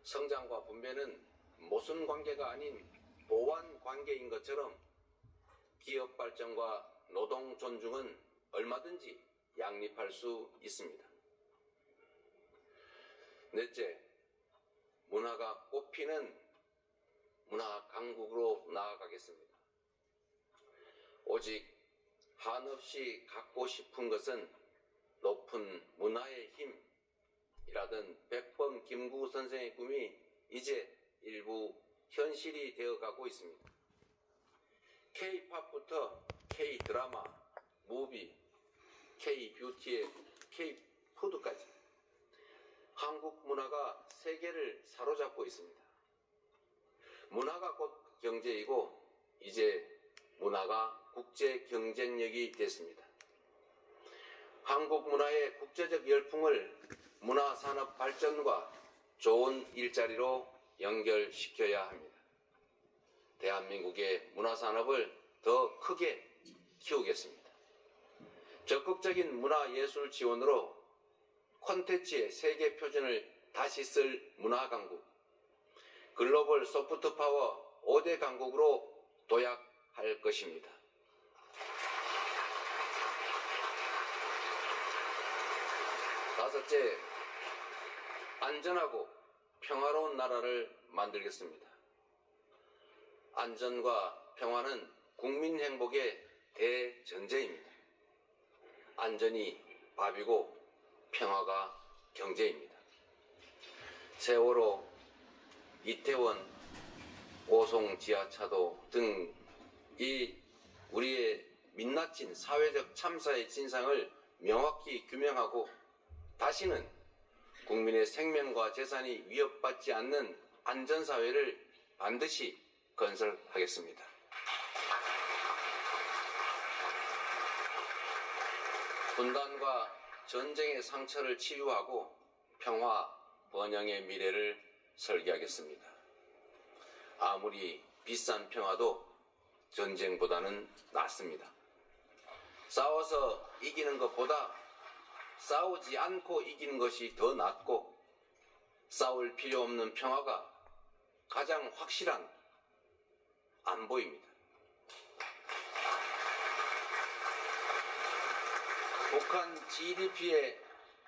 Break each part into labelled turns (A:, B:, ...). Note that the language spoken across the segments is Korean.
A: 성장과 분배는 모순 관계가 아닌 보완 관계인 것처럼 기업 발전과 노동 존중은 얼마든지 양립할 수 있습니다. 넷째, 문화가 꽃피는 문화 강국으로 나아가겠습니다. 오직 한없이 갖고 싶은 것은 높은 문화의 힘이라던 백범 김구 선생의 꿈이 이제 일부 현실이 되어가고 있습니다. K-팝부터 K-드라마, 무비, K-뷰티의 K-푸드까지 한국 문화가 세계를 사로잡고 있습니다. 문화가 곧 경제이고 이제 문화가 국제 경쟁력이 됐습니다. 한국 문화의 국제적 열풍을 문화산업 발전과 좋은 일자리로 연결시켜야 합니다. 대한민국의 문화산업을 더 크게 키우겠습니다. 적극적인 문화예술 지원으로 콘텐츠의 세계 표준을 다시 쓸 문화강국, 글로벌 소프트파워 5대 강국으로 도약할 것입니다. 다섯째, 안전하고 평화로운 나라를 만들겠습니다. 안전과 평화는 국민 행복의 대전제입니다. 안전이 밥이고 평화가 경제입니다. 세월호, 이태원, 오송 지하차도 등 이 우리의 민낯진 사회적 참사의 진상을 명확히 규명하고 다시는 국민의 생명과 재산이 위협받지 않는 안전사회를 반드시 건설하겠습니다. 분단과 전쟁의 상처를 치유하고 평화, 번영의 미래를 설계하겠습니다. 아무리 비싼 평화도 전쟁보다는 낫습니다. 싸워서 이기는 것보다 싸우지 않고 이기는 것이 더 낫고 싸울 필요 없는 평화가 가장 확실한 안보입니다. 북한 GDP의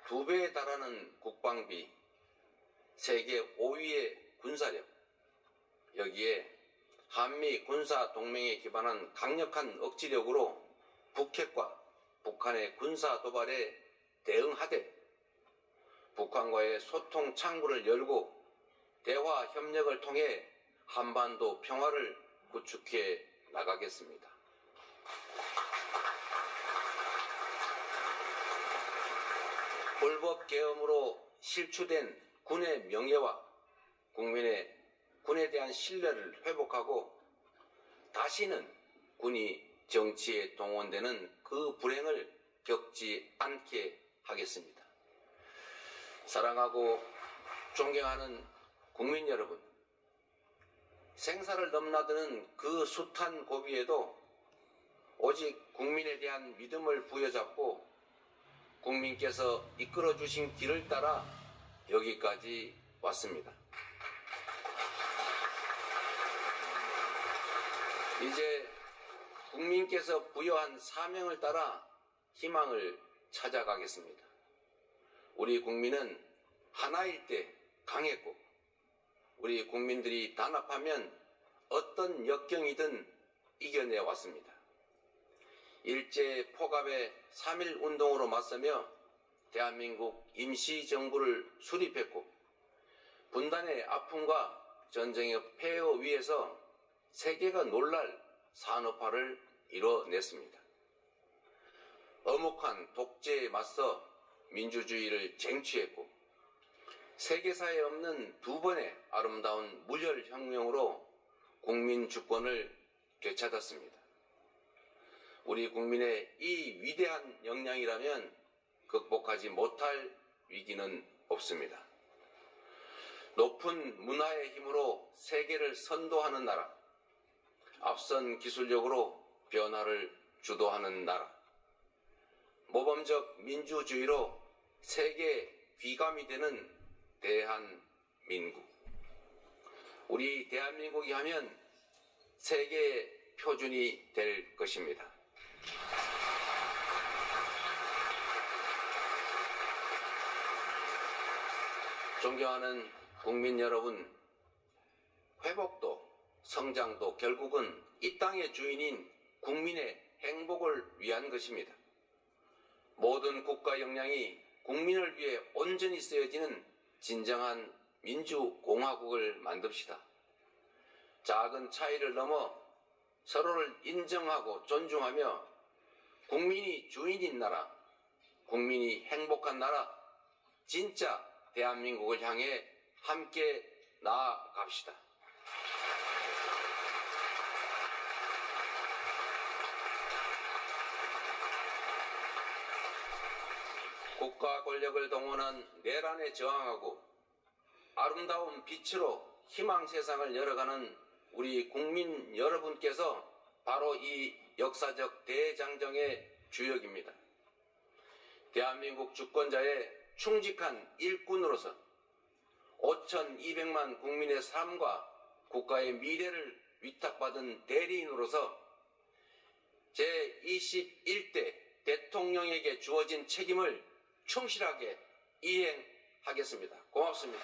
A: 2배에 달하는 국방비, 세계 5위의 군사력, 여기에 한미 군사 동맹에 기반한 강력한 억지력으로 북핵과 북한의 군사 도발에 대응하되 북한과의 소통 창구를 열고 대화 협력을 통해 한반도 평화를 구축해 나가겠습니다. 불법 계엄으로 실추된 군의 명예와 군에 대한 신뢰를 회복하고 다시는 군이 정치에 동원되는 그 불행을 겪지 않게 하겠습니다. 사랑하고 존경하는 국민 여러분, 생사를 넘나드는 그 숱한 고비에도 오직 국민에 대한 믿음을 부여잡고 국민께서 이끌어 주신 길을 따라 여기까지 왔습니다. 이제 국민께서 부여한 사명을 따라 희망을 찾아가겠습니다. 우리 국민은 하나일 때 강했고 우리 국민들이 단합하면 어떤 역경이든 이겨내왔습니다. 일제 포갑의 3.1 운동으로 맞서며 대한민국 임시정부를 수립했고 분단의 아픔과 전쟁의 폐허 위에서 세계가 놀랄 산업화를 이뤄냈습니다. 엄혹한 독재에 맞서 민주주의를 쟁취했고 세계사에 없는 2번의 아름다운 무혈혁명으로 국민 주권을 되찾았습니다. 우리 국민의 이 위대한 역량이라면 극복하지 못할 위기는 없습니다. 높은 문화의 힘으로 세계를 선도하는 나라, 앞선 기술력으로 변화를 주도하는 나라, 모범적 민주주의로 세계 귀감이 되는 대한민국. 우리 대한민국이 하면 세계 표준이 될 것입니다. 존경하는 국민 여러분, 회복도 성장도 결국은 이 땅의 주인인 국민의 행복을 위한 것입니다. 모든 국가 역량이 국민을 위해 온전히 쓰여지는 진정한 민주공화국을 만듭시다. 작은 차이를 넘어 서로를 인정하고 존중하며 국민이 주인인 나라, 국민이 행복한 나라, 진짜 대한민국을 향해 함께 나아갑시다. 국가 권력을 동원한 내란에 저항하고 아름다운 빛으로 희망 세상을 열어가는 우리 국민 여러분께서 바로 이 역사적 대장정의 주역입니다. 대한민국 주권자의 충직한 일꾼으로서 5,200만 국민의 삶과 국가의 미래를 위탁받은 대리인으로서 제21대 대통령에게 주어진 책임을 충실하게 이행하겠습니다. 고맙습니다.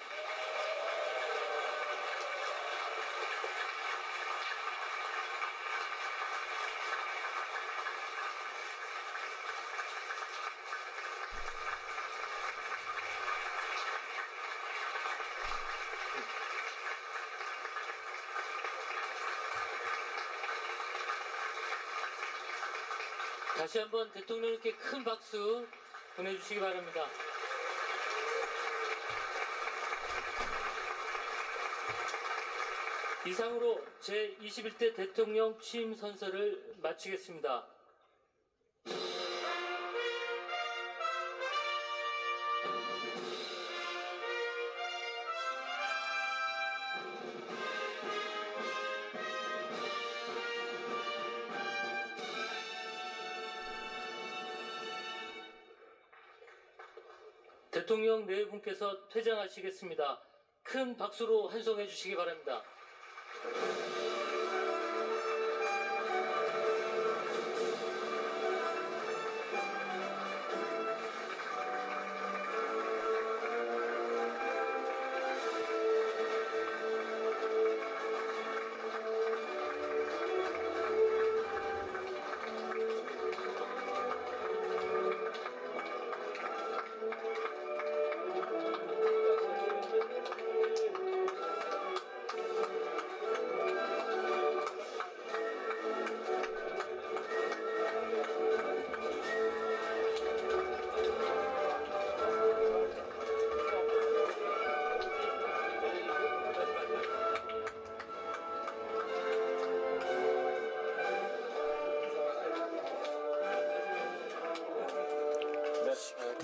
B: 다시 한번 대통령님께 큰 박수 보내주시기 바랍니다. 이상으로 제21대 대통령 취임 선서를 마치겠습니다. 대통령 네 분께서 퇴장하시겠습니다. 큰 박수로 환송해 주시기 바랍니다.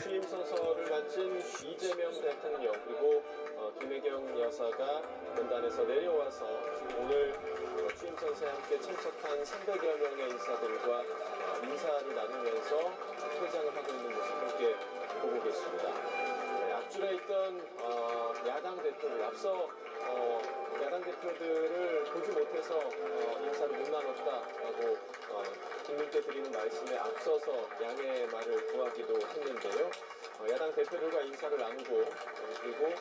C: 취임 선서를 마친 이재명 대통령 그리고 김혜경 여사가 본단에서 내려와서 오늘 취임 선서에 함께 참석한 300여 명의 인사들과 인사를 나누면서 퇴장을 하고 있는 모습 함께 보고 계십니다. 네, 앞줄에 있던 야당 대표들, 앞서 야당 대표들을 보지 못해서 인사를 못 나눴다라고 국민께 드리는 말씀에 앞서서 양해의 말을 구하기도 했는데요. 야당 대표들과 인사를 나누고 그리고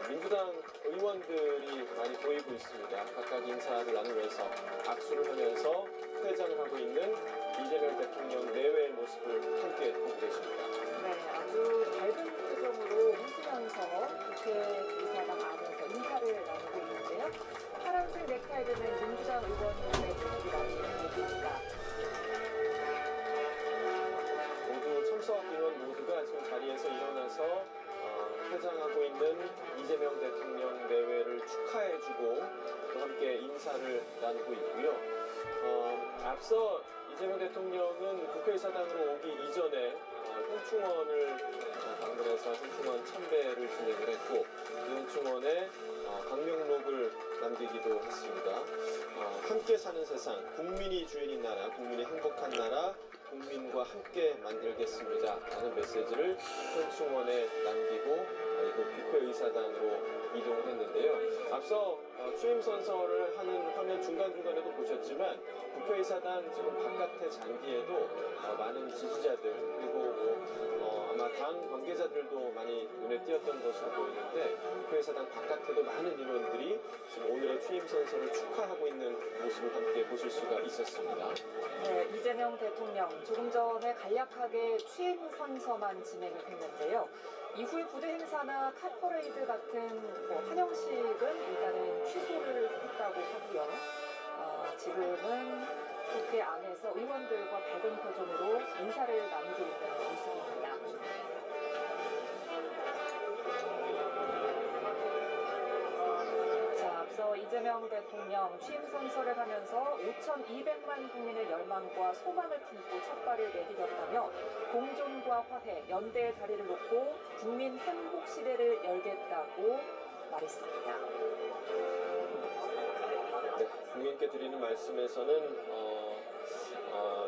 C: 민주당 의원들이 많이 보이고 있습니다. 각각 인사를 나누면서 악수를 하면서 퇴장을 하고 있는 이재명 대통령 내외의 모습을 함께 보고 계십니다.
D: 네, 아주 밝은 표정으로 웃으면서 국회의사당 안에서 인사를 나누고 있는데요. 파란색 넥타이를 맨 민주당 의원님의 모습이 나오고 계십니다.
C: 모두 참석 의원 모두가 지금 자리에서 일어나서 퇴장하고 있는 이재명 대통령 내외를 축하해주고 또 함께 인사를 나누고 있고요. 앞서 이재명 대통령은 국회의사당으로 오기 이전에 현충원을 방문해서 현충원 참배를 진행을 했고 그 현충원에 광명록을 남기기도 했습니다. 함께 사는 세상, 국민이 주인인 나라, 국민이 행복한 나라, 국민과 함께 만들겠습니다 라는 메시지를 현충원에 남기고 이곳 국회의사당으로 이동을 했는데요. 앞서 취임 선서를 하는 화면 중간중간에도 보셨지만 국회의사당 지금 바깥의 장기에도 많은 지지자들 그리고 아마 당 관계자들도 많이 눈에 띄었던 것으로 보이는데 국회의사당 바깥에도 많은 인원들이 지금 오늘의 취임 선서를 축하하고 있는 모습을 함께 보실 수가 있었습니다.
D: 네, 이재명 대통령 조금 전에 간략하게 취임 선서만 진행을 했는데요. 이후에 부대 행사나 카퍼레이드 같은 환영식은 일단은 취소를 했다고 하고요. 지금은 국회 안에서 의원들과 밝은 표정으로 인사를 나누고 있는 모습입니다. 자, 앞서 이재명 대통령 취임 선서를 하면서 5,200만 국민의 열망과 소망을 품고 첫 발을 내디뎠다며 공존과 화해, 연대의 다리를 놓고 국민 행복 시대를 열겠다고 말했습니다.
C: 네, 국민께 드리는 말씀에서는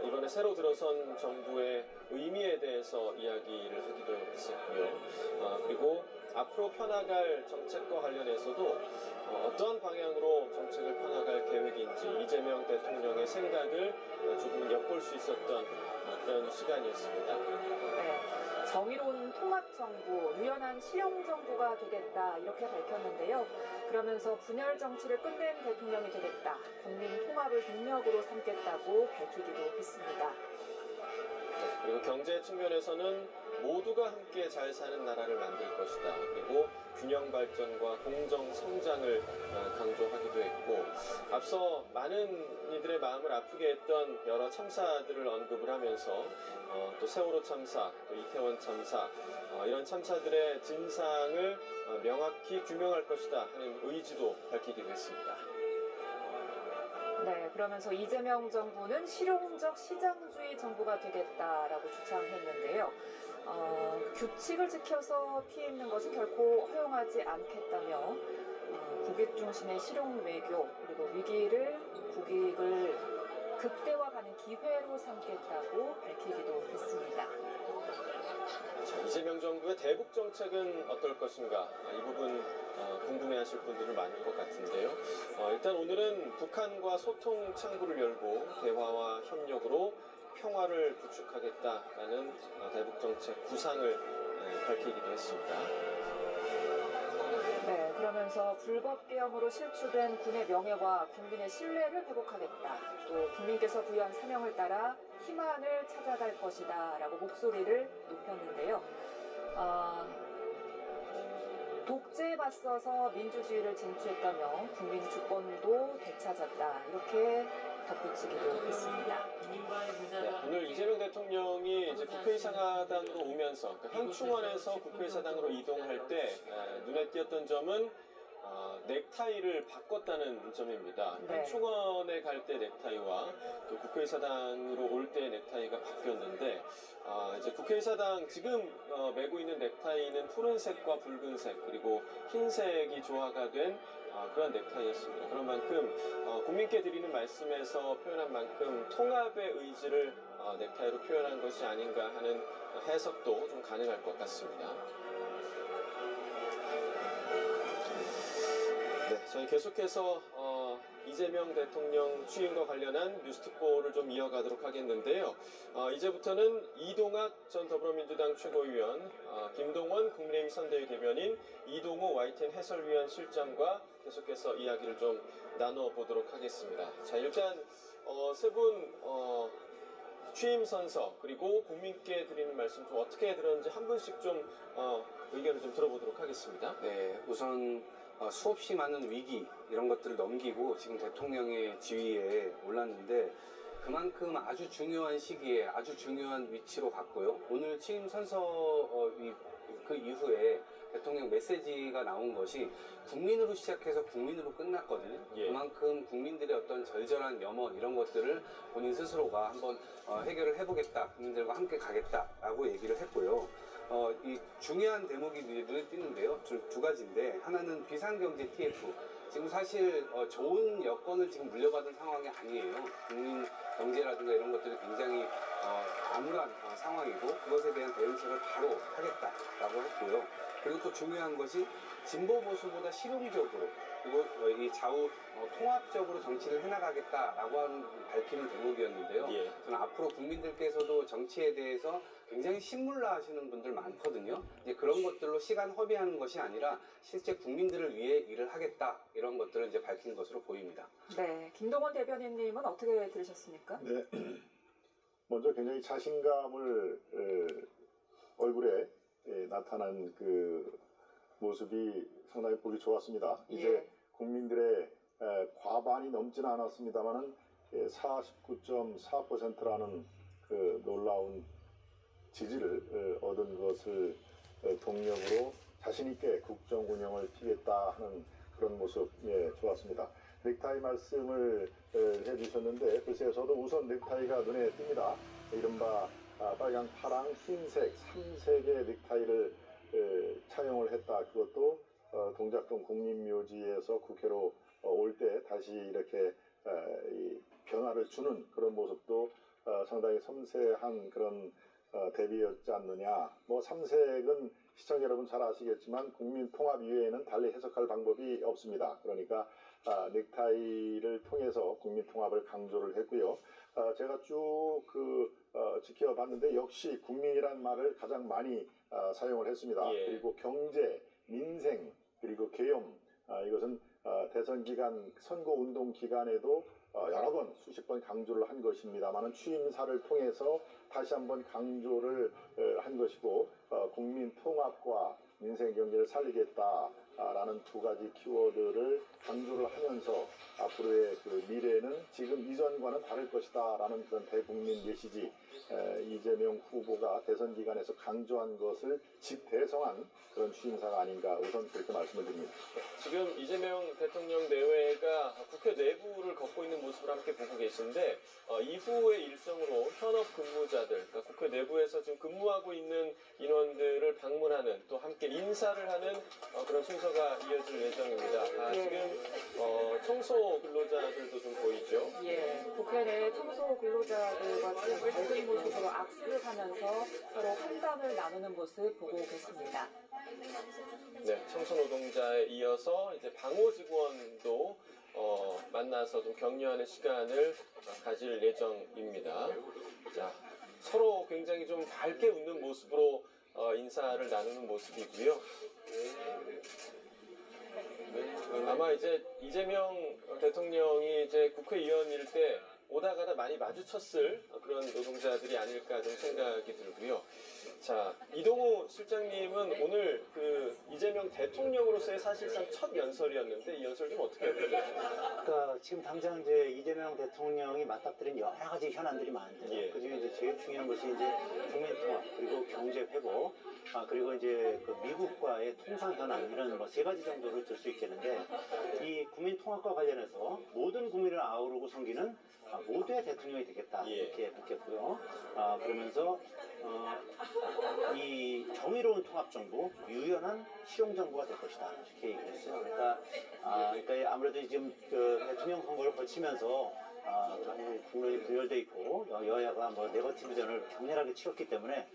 C: 이번에 새로 들어선 정부의 의미에 대해서 이야기를 하기도 했었고요. 그리고 앞으로 펴나갈 정책과 관련해서도 어떠한 방향으로 정책을 펴나갈 계획인지 이재명 대통령의 생각을 조금은 엿볼 수 있었던 그런 시간이었습니다.
D: 네, 정의로운 통합정부, 유연한 실용정부가 되겠다 이렇게 밝혔는데요. 그러면서 분열 정치를 끝낸 대통령이 되겠다, 국민 통합을 동력으로 삼겠다고 밝히기도 했습니다.
C: 그리고 경제 측면에서는 모두가 함께 잘 사는 나라를 만들 것이다. 그리고 균형 발전과 공정 성장을 강조하기도 했고, 앞서 많은 이들의 마음을 아프게 했던 여러 참사들을 언급을 하면서 또 세월호 참사, 또 이태원 참사, 이런 참사들의 진상을 명확히 규명할 것이다 하는 의지도 밝히기도 했습니다.
D: 네, 그러면서 이재명 정부는 실용적 시장주의 정부가 되겠다라고 주장했는데요. 규칙을 지켜서 피해 있는 것은 결코 허용하지 않겠다며 국익 중심의 실용 외교, 그리고 위기를 국익을 극대화하는 기회로 삼겠다고 밝히기도 했습니다.
C: 자, 이재명 정부의 대북 정책은 어떨 것인가, 이 부분 궁금해하실 분들은 많을 것 같은데요. 일단 오늘은 북한과 소통 창구를 열고 대화와 협력으로 평화를 구축하겠다라는 대북 정책 구상을 밝히기도 했습니다.
D: 네, 그러면서 불법 계엄으로 실추된 군의 명예와 국민의 신뢰를 회복하겠다. 또 국민께서 부여한 사명을 따라 희망을 찾아갈 것이다 라고 목소리를 높였는데요. 독재에 맞서서 민주주의를 쟁취했다며 국민 주권도 되찾았다, 이렇게 덧붙이기도 했습니다.
C: 네, 오늘 이재명 대통령이 이제 국회의사당으로 오면서 현충원에서 국회의사당으로 이동할 때 눈에 띄었던 점은 넥타이를 바꿨다는 점입니다.
D: 네.
C: 현충원에 갈 때 넥타이와 또 국회의사당으로 올 때 넥타이가 바뀌었는데, 이제 국회의사당 지금 메고 있는 넥타이는 푸른색과 붉은색 그리고 흰색이 조화가 된 그런 넥타이였습니다. 그런 만큼 국민께 드리는 말씀에서 표현한 만큼 통합의 의지를 넥타이로 표현한 것이 아닌가 하는 해석도 좀 가능할 것 같습니다. 네, 저희 계속해서 이재명 대통령 취임과 관련한 뉴스특보를 좀 이어가도록 하겠는데요. 이제부터는 이동학 전 더불어민주당 최고위원, 김동원 국민의힘 선대위 대변인, 이동호 YTN 해설위원 실장과 계속해서 이야기를 좀 나눠보도록 하겠습니다. 자, 일단 세 분 취임 선서 그리고 국민께 드리는 말씀 좀 어떻게 들었는지 한 분씩 좀 의견을 좀 들어보도록 하겠습니다.
E: 네, 우선 수없이 많은 위기 이런 것들을 넘기고 지금 대통령의 지위에 올랐는데 그만큼 아주 중요한 시기에 아주 중요한 위치로 갔고요. 오늘 취임 선서 그 이후에 대통령 메시지가 나온 것이 국민으로 시작해서 국민으로 끝났거든요.
C: 예.
E: 그만큼 국민들의 어떤 절절한 염원 이런 것들을 본인 스스로가 한번 해결을 해보겠다, 국민들과 함께 가겠다라고 얘기를 했고요. 이 중요한 대목이 눈에 띄는데요. 두 가지인데, 하나는 비상경제 TF. 지금 사실 좋은 여건을 지금 물려받은 상황이 아니에요. 국민 경제라든가 이런 것들이 굉장히 암울한 상황이고, 그것에 대한 대응책을 바로 하겠다라고 했고요. 그리고 또 중요한 것이 진보 보수보다 실용적으로, 그리고 이 우리 좌우 통합적으로 정치를 해나가겠다라고 하는 밝히는 대목이었는데요.
C: 예.
E: 저는 앞으로 국민들께서도 정치에 대해서 굉장히 신물라 하시는 분들 많거든요. 이제 그런 것들로 시간 허비하는 것이 아니라 실제 국민들을 위해 일을 하겠다 이런 것들을 이제 밝힌 것으로 보입니다.
D: 네, 김동원 대변인님은 어떻게 들으셨습니까?
F: 네. 먼저 굉장히 자신감을 얼굴에 나타난 그 모습이 상당히 보기 좋았습니다. 이제
D: 예.
F: 국민들의 과반이 넘지는 않았습니다만은 49.4%라는 그 놀라운 지지를 얻은 것을 동력으로 자신있게 국정 운영을 피겠다 하는 그런 모습, 좋았습니다. 넥타이 말씀을 해주셨는데, 글쎄요, 저도 우선 넥타이가 눈에 띕니다. 이른바 빨강, 파랑, 흰색 3색의 넥타이를 차용을 했다. 그것도 동작동 국립묘지에서 국회로 올 때 다시 이렇게 이 변화를 주는 그런 모습도 상당히 섬세한 그런 대비였지 않느냐. 뭐 3색은 시청자 여러분 잘 아시겠지만 국민 통합 이외에는 달리 해석할 방법이 없습니다. 그러니까 넥타이를 통해서 국민 통합을 강조를 했고요. 제가 쭉 지켜봤는데 역시 국민이란 말을 가장 많이 사용을 했습니다.
C: 예.
F: 그리고 경제, 민생, 그리고 계엄, 이것은 대선 기간, 선거 운동 기간에도 여러 번, 수십 번 강조를 한 것입니다만은 취임사를 통해서 다시 한번 강조를 한 것이고, 국민 통합과 민생 경제를 살리겠다라는 두 가지 키워드를 강조를 하면서 앞으로의 그 미래는 지금 이전과는 다를 것이다라는 그런 대국민 메시지, 이재명 후보가 대선 기간에서 강조한 것을 집대성한 그런 취임사가 아닌가, 우선 그렇게 말씀을 드립니다.
C: 지금 이재명 대통령 내외가 국회 내부를 걷고 있는 모습을 함께 보고 계신데 이후의 일정으로 현업 근무자들, 그러니까 국회 내부에서 지금 근무하고 있는 인원들을 방문하는 또 함께 인사를 하는 그런 순서가 이어질 예정입니다.
D: 예.
C: 지금 청소 근로자들도 좀 보이죠.
D: 예, 국회 내 청소 근로자들과 지금 밝은 모습으로 악수를 하면서 서로 환담을 나누는 모습 보고 계십니다.
C: 네, 청소 노동자에 이어서 이제 방호 직원도 만나서 좀 격려하는 시간을 가질 예정입니다. 자, 서로 굉장히 좀 밝게 웃는 모습으로 인사를 나누는 모습이고요. 아마 이제 이재명 대통령이 이제 국회의원일 때 오다 가다 많이 마주쳤을 그런 노동자들이 아닐까 좀 생각이 들고요. 자, 이동우 실장님은 오늘 그 이재명 대통령으로서의 사실상 첫 연설이었는데 이 연설 좀 어떻게 보세요?
G: 그러니까 지금 당장 이제 이재명 대통령이 맞닥뜨린 여러 가지 현안들이 많은데요.
C: 예.
G: 그중에 이제 제일 중요한 것이 이제 국민 통합, 그리고 경제 회복, 그리고 이제 그 미국과의 통상 현안, 이런 뭐 세 가지 정도를 들 수 있겠는데, 이 국민 통합과 관련해서 모든 국민을 아우르고 섬기는 모두의 대통령이 되겠다,
C: 예.
G: 이렇게 밝혔고요. 그러면서 이 정의로운 통합정부, 유연한 실용정부가 될 것이다, 이렇게 얘기했어요. 그러니까 아무래도 지금 그 대통령 선거를 거치면서 많이 국론이 분열돼 있고 여야가 뭐 네거티브전을 격렬하게 치렀기 때문에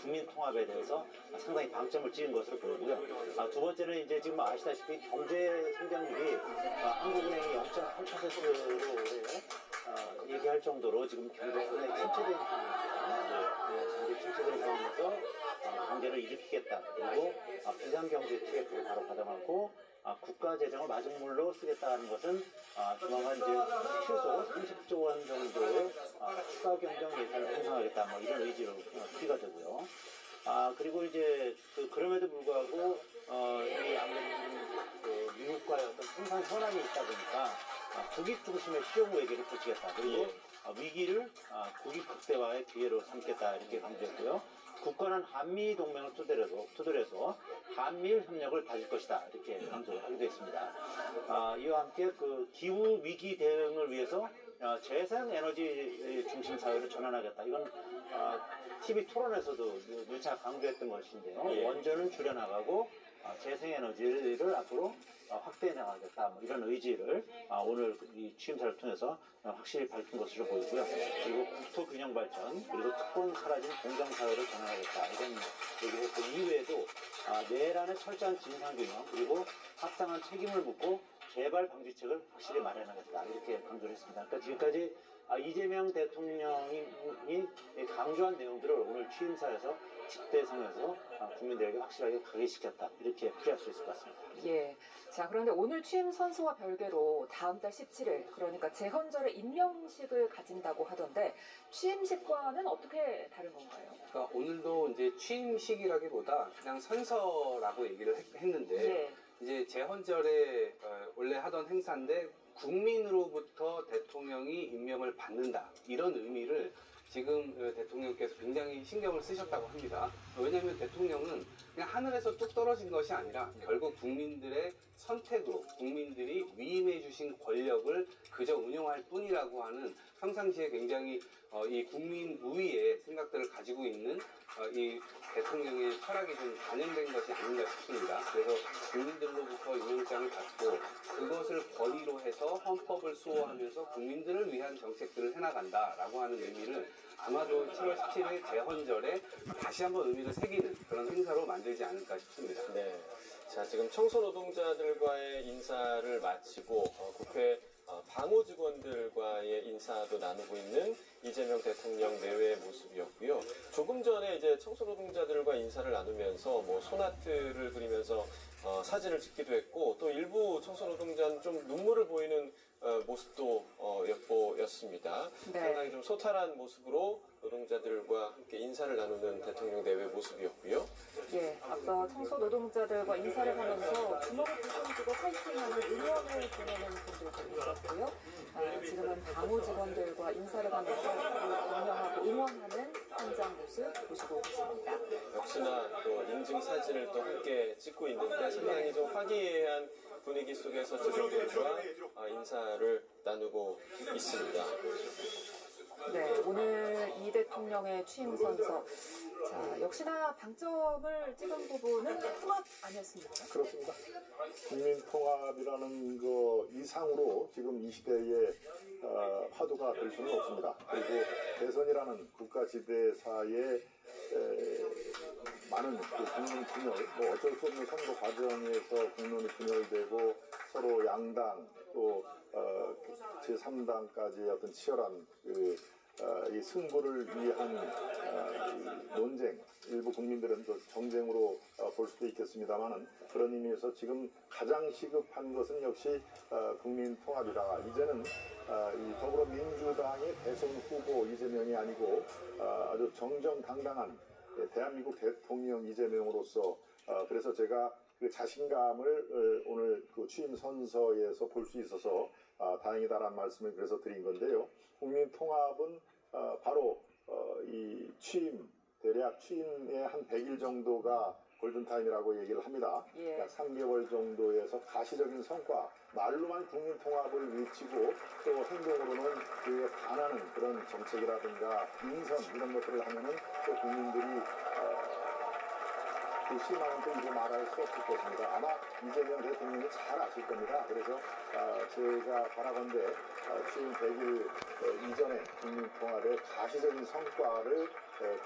G: 국민 통합에 대해서 상당히 방점을 찍은 것으로 보이고요. 두 번째는 이제 지금 아시다시피 경제 성장률이 한국은행이 0.8%로 올해 얘기할 정도로 지금 경제가 상당히 침체된 상황입니다. 경제 침체된 상황에서 경제를 일으키겠다. 그리고 비상경제 TF를 바로 가동하고 국가 재정을 마중물로 쓰겠다는 것은 조만간 이제 최소 30조 원 정도의 추가 경정 예산을 편성하겠다, 뭐 이런 의지로 풀이가 되고요. 그리고 이제 그럼에도 불구하고 이 아무래도 그 미국과의 어떤 통상 현안이 있다 보니까 국익 중심의 실용 외교를 펼치겠다. 그리고 위기를 국익 극대화의 기회로 삼겠다, 이렇게 강조했고요. 국가는 한미 동맹을 토대로 해서 한미일 협력을 다질 것이다, 이렇게 강조를 하기도 했습니다. 이와 함께 그 기후 위기 대응을 위해서 재생 에너지 중심 사회로 전환하겠다. 이건 TV 토론에서도 누차 강조했던 것인데요.
C: 예.
G: 원전은 줄여나가고 재생에너지를 앞으로 확대해 나가겠다, 뭐 이런 의지를 오늘 이 취임사를 통해서 확실히 밝힌 것으로 보이고요. 그리고 국토 균형 발전, 그리고 특권 사라진 공정 사회를 전환하겠다, 이런 얘기를 했고, 이외에도 내란의 철저한 진상 규명, 그리고 합당한 책임을 묻고 재발 방지책을 확실히 마련하겠다 이렇게 강조를 했습니다. 그러니까 지금까지 이재명 대통령이 강조한 내용들을 오늘 취임사에서 집대성에서 국민들에게 확실하게 각인시켰다 이렇게 풀이할 수 있을 것 같습니다.
D: 예. 자, 그런데 오늘 취임 선서와 별개로 다음 달 17일, 그러니까 재헌절에 임명식을 가진다고 하던데 취임식과는 어떻게 다른 건가요?
E: 그러니까 오늘도 이제 취임식이라기보다 그냥 선서라고 얘기를 했는데
D: 예.
E: 이제 재헌절에 원래 하던 행사인데 국민으로부터 대통령이 임명을 받는다 이런 의미를 지금 대통령께서 굉장히 신경을 쓰셨다고 합니다. 왜냐하면 대통령은 그냥 하늘에서 뚝 떨어진 것이 아니라 결국 국민들의 선택으로 국민들이 위임해 주신 권력을 그저 운용할 뿐이라고 하는 평상시에 굉장히 이 국민 우위의 생각들을 가지고 있는 이 대통령의 철학이 좀 반영된 것이 아닌가 싶습니다. 그래서 국민들로부터 임명장을 받고 그것을 권위로 해서 헌법을 수호하면서 국민들을 위한 정책들을 해나간다라고 하는 의미를 아마도 7월 17일 재헌절에 다시 한번 의미를 새기는 그런 행사로 만들지 않을까 싶습니다.
C: 네. 자, 지금 청소 노동자들과의 인사를 마치고 국회 방호 직원들과의 인사도 나누고 있는 이재명 대통령 내외의 모습이었고요. 조금 전에 이제 청소 노동자들과 인사를 나누면서 뭐 소나트를 그리면서 사진을 찍기도 했고 또 일부 청소 노동자는 좀 눈물을 보이는 모습도 엿보였습니다.
D: 네.
C: 상당히 좀 소탈한 모습으로 노동자들과 함께 인사를 나누는 대통령 내외 모습이었고요.
D: 예, 앞서 청소 노동자들과 인사를 하면서 주먹을 불끈 쥐고 파이팅하는 응원을 보내는 분들도 있었고요. 지금은 방호 직원들과 인사를 하면서 격려하고 응원하는 현장 모습 보시고 계십니다.
C: 역시나 또 인증 사진을 또 함께 찍고 있는데 상당히 좀 화기애애한 분위기 속에서 직원들과 인사를 나누고 있습니다.
D: 네, 오늘 이 대통령의 취임 선서. 자, 역시나 방점을 찍은 부분은 통합 아니었습니까?
F: 그렇습니다. 국민통합이라는 거 이상으로 지금 이 시대의 화두가 될 수는 없습니다. 그리고 대선이라는 국가지대사의 많은 그 국민 분열, 뭐 어쩔 수 없는 선거 과정에서 국론이 분열되고 서로 양당 또 제3당까지 어떤 치열한 이 승부를 위한 이 논쟁, 일부 국민들은 또 정쟁으로 볼 수도 있겠습니다만은 그런 의미에서 지금 가장 시급한 것은 역시 국민 통합이다. 이제는 이 더불어민주당의 대선 후보 이재명이 아니고 아주 정정당당한 대한민국 대통령 이재명으로서 그래서 제가 그 자신감을 오늘 그 취임 선서에서 볼 수 있어서 다행이다라는 말씀을 그래서 드린 건데요. 국민 통합은 바로 이 취임 대략 취임의 한 100일 정도가 골든타임이라고 얘기를 합니다.
D: 예.
F: 약 3개월 정도에서 가시적인 성과, 말로만 국민 통합을 외치고 또 행동으로는 그에 반하는 그런 정책이라든가 인선 이런 것들을 하면은 또 국민들이 그 실망은 또 이루 말할 수 없을 것입니다. 아마 이재명 대통령이 잘 아실 겁니다. 그래서 제가 바라건대 취임 100일 이전에 국민통합의 가시적인 성과를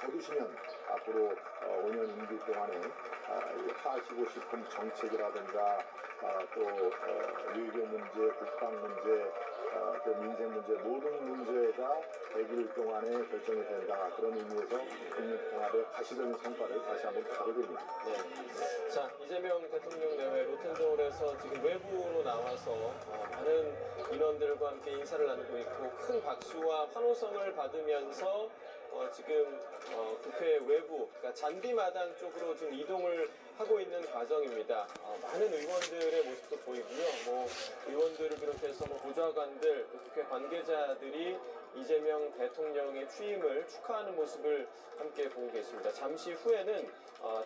F: 거두시면 앞으로 5년 임기 동안에 하시고 싶은 정책이라든가 또 외교 문제, 국방 문제, 또 민생 문제 모든 문제가 100일 동안에 결정이 된다. 그런 의미에서 국민통합의 가시적인 성과를 다시 한번 부탁을 드립니다.
C: 네. 자, 이재명 대통령 내외 로텐더홀에서 지금 외부로 나와서 많은 인원들과 함께 인사를 나누고 있고 큰 박수와 환호성을 받으면서 지금 국회 외부, 그러니까 잔디마당 쪽으로 지금 이동을 하고 있는 과정입니다. 많은 의원들의 모습도 보이고요. 뭐 의원들을 비롯해서 뭐 보좌관들, 국회 관계자들이 이재명 대통령의 취임을 축하하는 모습을 함께 보고 계십니다. 잠시 후에는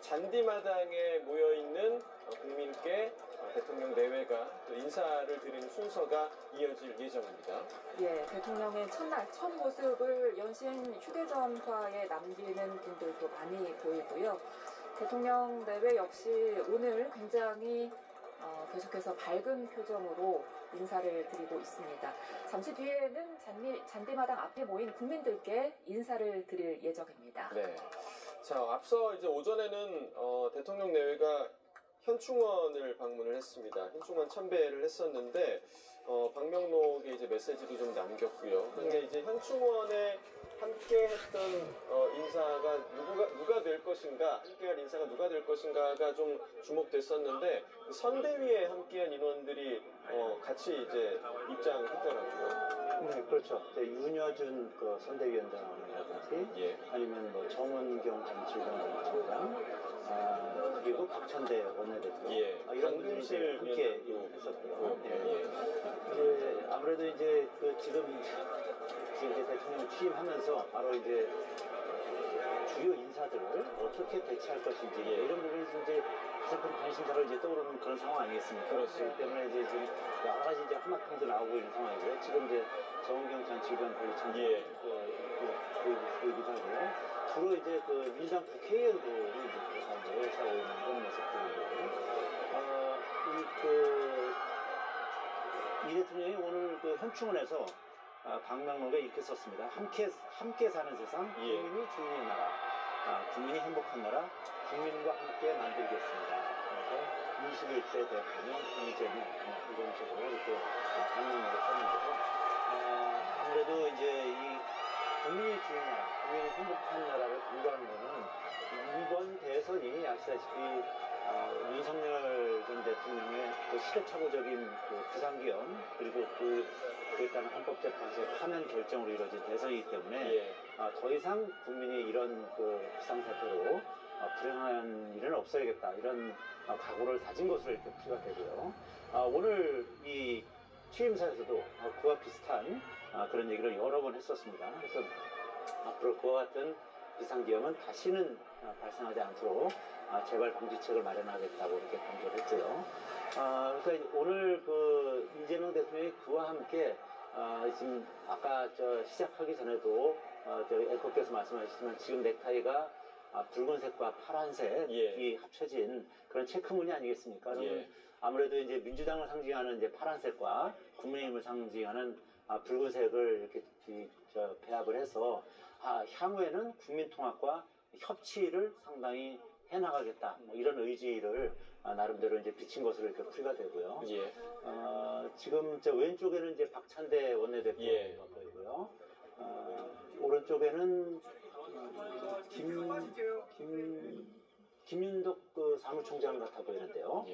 C: 잔디마당에 모여 있는 국민께 대통령 내외가 또 인사를 드리는 순서가 이어질 예정입니다.
D: 예, 대통령의 첫날 첫 모습을 연신 휴대전화에 남기는 분들도 많이 보이고요. 대통령 내외 역시 오늘 굉장히 계속해서 밝은 표정으로 인사를 드리고 있습니다. 잠시 뒤에는 잔디마당 앞에 모인 국민들께 인사를 드릴 예정입니다.
C: 네. 자, 앞서 이제 오전에는 대통령 내외가 현충원을 방문을 했습니다. 현충원 참배를 했었는데 박명록에 이제 메시지도 좀 남겼고요. 근데 이제 현충원에 함께했던 인사가 누가 될 것인가, 함께할 인사가 누가 될 것인가가 좀 주목됐었는데 그 선대위에 함께한 인원들이 같이 이제 입장했더라고요.
G: 네, 그렇죠. 윤여준 그 선대위원장이라든지
C: 예.
G: 아니면 뭐 정은경 전 질병관리청장, 그리고 박찬대 원내대표
C: 예.
G: 이런 분들이 이제 함께
C: 위원장도
G: 했었고요.
C: 예.
G: 예. 이제 아무래도 이제 그 지금 이제 대통령 취임하면서 바로 이제 주요 인사들을 어떻게 배치할 것인지 이런 부분에서 이제 가장 큰 관심사를 이제 떠오르는 그런 상황 아니겠습니까? 그렇기 때문에 이제 지금 여러 가지 이제 한마탕도 나오고 있는 상황이고요. 지금 이제 정은경 전 질병관리청장 보이기도 하고요. 주로 이제 그 민주당 국회의원들이 이제 모여서 있는 그런 모습들이고요. 이 대통령이 오늘 그 현충원에서 방명록에 이렇게 썼습니다. 함께 사는 세상, 국민이 주인의 나라, 국민이 행복한 나라, 국민과 함께 만들겠습니다. 그래서 21대 대통령 이재명 이런 식으로 이렇게 방명록에 썼는데요. 아무래도 이제 이 국민이 주인의 나라, 국민이 행복한 나라를 강조하는 것은 이번 대선이 아시다시피 윤석열 전 대통령의 그 시대착오적인 그 비상기원 그리고 그에 따른 헌법재판소의 파면 결정으로 이루어진 대선이기 때문에 더 이상 국민이 이런 그 비상사태로 불행한 일은 없어야겠다 이런 각오를 다진 것으로 이렇게 풀이가 되고요. 오늘 이 취임사에서도 그와 비슷한 그런 얘기를 여러 번 했었습니다. 그래서 앞으로 그와 같은 비상기험은 다시는 발생하지 않도록 재발 방지책을 마련하겠다고 이렇게 강조를 했고요. 그러니까 오늘 그 이재명 대통령이 그와 함께 지금 아까 시작하기 전에도 앵커께서 말씀하셨지만 지금 넥타이가 붉은색과 파란색이 합쳐진 그런 체크무늬 아니겠습니까? 그러면 아무래도 이제 민주당을 상징하는 이제 파란색과 국민의힘을 상징하는 붉은색을 이렇게 배합을 해서 향후에는 국민통합과 협치를 상당히 해나가겠다 뭐 이런 의지를 나름대로 이제 비친 것으로 이렇게 풀이가 되고요. 지금 왼쪽에는 이제 박찬대 원내대표가 보이고요. 오른쪽에는 김윤덕 그 사무총장 같아 보이는데요.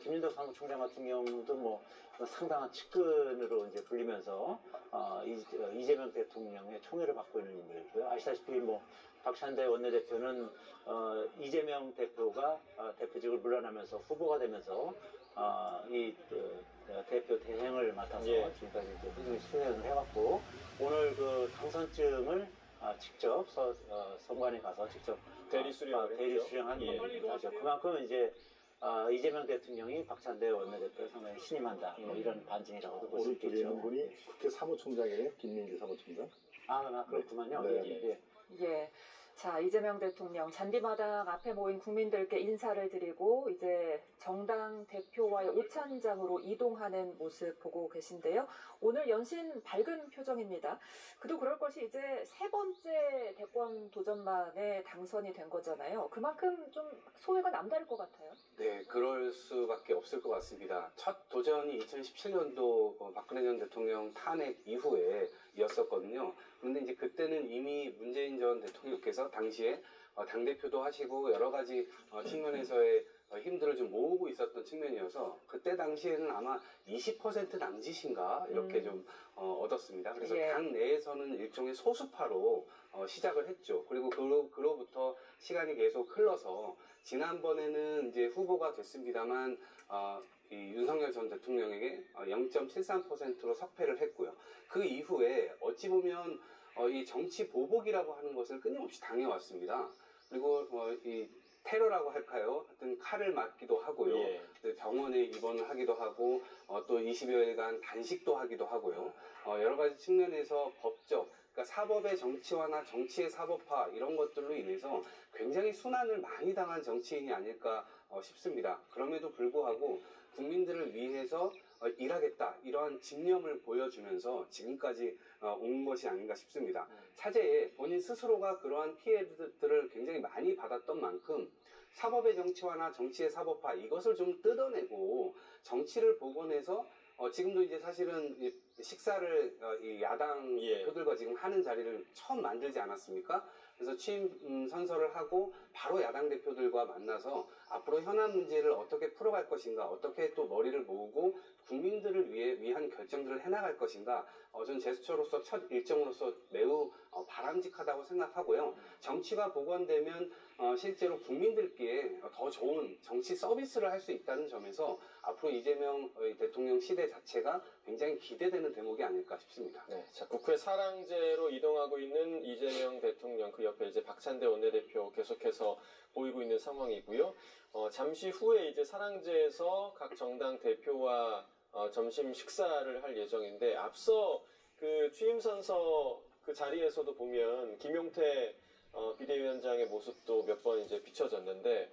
G: 김윤덕 사무총장 같은 경우도 뭐 상당한 측근으로 이제 불리면서 이재명 대통령의 총애를 받고 있는 인물이고요. 아시다시피 뭐 박찬대 원내대표는 이재명 대표가 대표직을 물러나면서 후보가 되면서 이 대표 대행을 맡아서 지금까지 이제 꾸준히 수행을 해왔고 오늘 그 당선증을 직접 선관위 가서 직접 대리 수령한 분이죠. 그만큼 이제 이재명 대통령이 박찬대 원내대표를 상당히 신임한다. 뭐 이런 반증이라고도 볼 수 있겠죠.
F: 오른쪽에 있는 분이 국회 사무총장이에요. 김민기 사무총장.
G: 그렇구만요.
D: 예. 자, 이재명 대통령 잔디마당 앞에 모인 국민들께 인사를 드리고 이제 정당 대표와의 오찬장으로 이동하는 모습 보고 계신데요. 오늘 연신 밝은 표정입니다. 그도 그럴 것이 이제 세 번째 대권 도전만에 당선이 된 거잖아요. 그만큼 좀 소회가 남다를 것 같아요.
E: 네, 그럴 수밖에 없을 것 같습니다. 첫 도전이 2017년도 박근혜 전 대통령 탄핵 이후에 이었었거든요. 그런데 이제 그때는 이미 문재인 전 대통령께서 당시에 당대표도 하시고 여러 가지 측면에서의 힘들을 좀 모으고 있었던 측면이어서 그때 당시에는 아마 20% 남짓인가 이렇게 좀 얻었습니다. 그래서 당 내에서는 일종의 소수파로 시작을 했죠. 그리고 그로부터 시간이 계속 흘러서 지난번에는 이제 후보가 됐습니다만 이 윤석열 전 대통령에게 0.73%로 석패를 했고요. 그 이후에 어찌 보면 이 정치 보복이라고 하는 것을 끊임없이 당해왔습니다. 그리고 이 테러라고 할까요? 하여튼 칼을 맞기도 하고요. 병원에 입원을 하기도 하고 또 20여일간 단식도 하기도 하고요. 여러 가지 측면에서 법적, 그러니까 사법의 정치화나 정치의 사법화 이런 것들로 인해서 굉장히 순환을 많이 당한 정치인이 아닐까 싶습니다. 그럼에도 불구하고 국민들을 위해서 일하겠다 이러한 집념을 보여주면서 지금까지 온 것이 아닌가 싶습니다. 차제에 본인 스스로가 그러한 피해들을 굉장히 많이 받았던 만큼 사법의 정치화나 정치의 사법화 이것을 좀 뜯어내고 정치를 복원해서 지금도 이제 사실은 이 식사를 이 야당
C: 예.
E: 대표들과 지금 하는 자리를 처음 만들지 않았습니까? 그래서 취임 선서를 하고 바로 야당 대표들과 만나서 앞으로 현안 문제를 어떻게 풀어갈 것인가, 어떻게 또 머리를 모으고 국민들을 위한 결정들을 해나갈 것인가, 전 제스처로서 첫 일정으로서 매우 바람직하다고 생각하고요. 정치가 복원되면 실제로 국민들께 더 좋은 정치 서비스를 할 수 있다는 점에서 앞으로 이재명 대통령 시대 자체가 굉장히 기대되는 대목이 아닐까 싶습니다.
C: 네, 자, 국회 사랑제로 이동하고 있는 이재명 대통령, 그 옆에 이제 박찬대 원내대표 계속해서 보이고 있는 상황이고요. 잠시 후에 이제 사랑제에서 각 정당 대표와 점심 식사를 할 예정인데, 앞서 그 취임선서 그 자리에서도 보면 김용태 비대위원장의 모습도 몇 번 이제 비춰졌는데,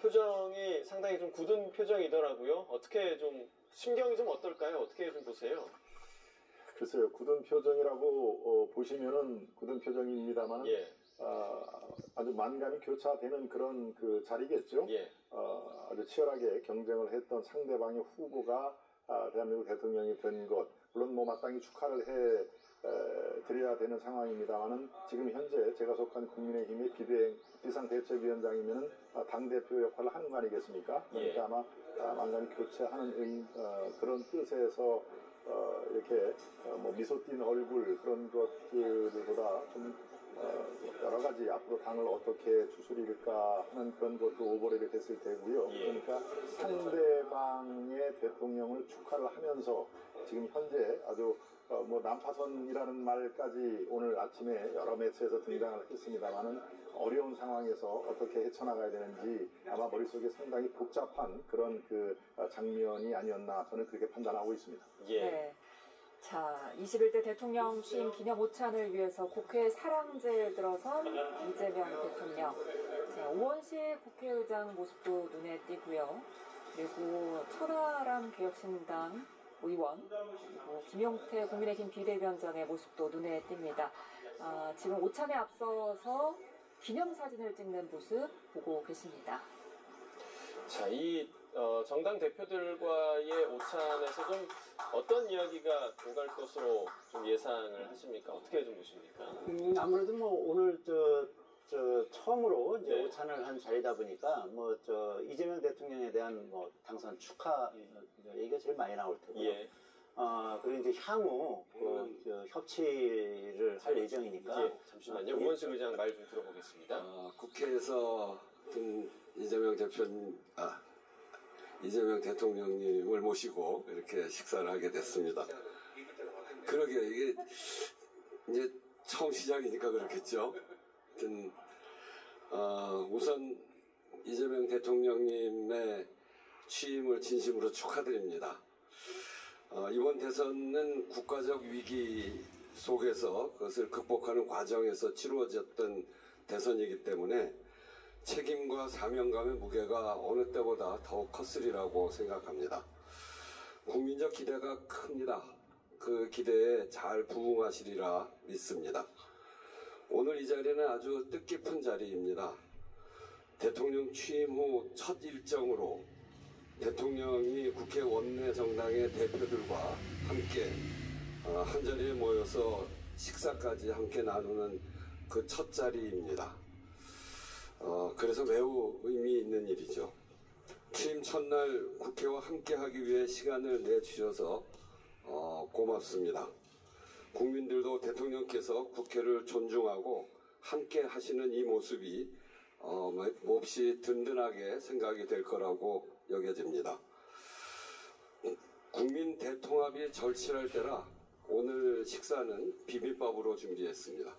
C: 표정이 상당히 좀 굳은 표정이더라고요. 어떻게 좀, 심경이 좀 어떨까요? 어떻게 좀 보세요?
F: 글쎄요, 굳은 표정이라고 보시면은 굳은 표정입니다만
C: 예,
F: 아주 만감이 교차되는 그런 그 자리겠죠.
C: 예,
F: 아주 치열하게 경쟁을 했던 상대방의 후보가 대한민국 대통령이 된 것, 물론 뭐 마땅히 축하를 해 드려야 되는 상황입니다만은 지금 현재 제가 속한 국민의힘의 비상대책위원장이면은 당대표 역할을 하는 거 아니겠습니까? 그러니까
C: 예.
F: 아마 만감이 교체하는 그런 뜻에서 이렇게 뭐 미소 띈 얼굴 그런 것들보다 좀 여러 가지 앞으로 당을 어떻게 추스릴까 하는 그런 것도 오버랩이 됐을 테고요.
C: 예.
F: 그러니까 상대방의 대통령을 축하를 하면서 지금 현재 아주 뭐 난파선이라는 말까지 오늘 아침에 여러 매체에서 등장을 했습니다만은 어려운 상황에서 어떻게 헤쳐나가야 되는지 아마 머릿속에 상당히 복잡한 그런 그 장면이 아니었나 저는 그렇게 판단하고 있습니다.
C: 예.
D: 네. 자, 21대 대통령 취임 기념 오찬을 위해서 국회 사랑제에 들어선 이재명 대통령. 자, 오원식 국회의장 모습도 눈에 띄고요. 그리고 천하람 개혁신당 의원, 그리고 김용태 국민의힘 비대위원장의 모습도 눈에 띕니다. 지금 오찬에 앞서서 기념사진을 찍는 모습 보고 계십니다.
C: 자, 이 정당 대표들과의 오찬에서 좀 어떤 이야기가 오갈 것으로 좀 예상을 하십니까? 어떻게 좀 보십니까?
G: 아무래도 뭐 오늘 처음으로 이제
C: 네.
G: 오찬을 한 자리다 보니까 이재명 대통령에 대한 뭐 당선 축하 얘기가 제일 많이 나올 테고요.
C: 예.
G: 그리고 이제 향후 협치를 할 예정이니까.
C: 예. 잠시만요. 우원식 의장 말 좀 들어보겠습니다.
A: 국회에서 이재명 대통령님을 모시고 이렇게 식사를 하게 됐습니다. 그러게요. 이게 이제 처음 시작이니까 그렇겠죠. 하여튼 우선 이재명 대통령님의 취임을 진심으로 축하드립니다. 이번 대선은 국가적 위기 속에서 그것을 극복하는 과정에서 치루어졌던 대선이기 때문에 책임과 사명감의 무게가 어느 때보다 더욱 컸으리라고 생각합니다. 국민적 기대가 큽니다. 그 기대에 잘 부응하시리라 믿습니다. 오늘 이 자리는 아주 뜻깊은 자리입니다. 대통령 취임 후 첫 일정으로 대통령이 국회 원내 정당의 대표들과 함께 한자리에 모여서 식사까지 함께 나누는 그 첫 자리입니다. 그래서 매우 의미 있는 일이죠. 취임 첫날 국회와 함께하기 위해 시간을 내주셔서 고맙습니다. 국민들도 대통령께서 국회를 존중하고 함께 하시는 이 모습이 몹시 든든하게 생각이 될 거라고 여겨집니다. 국민 대통합이 절실할 때라 오늘 식사는 비빔밥으로 준비했습니다.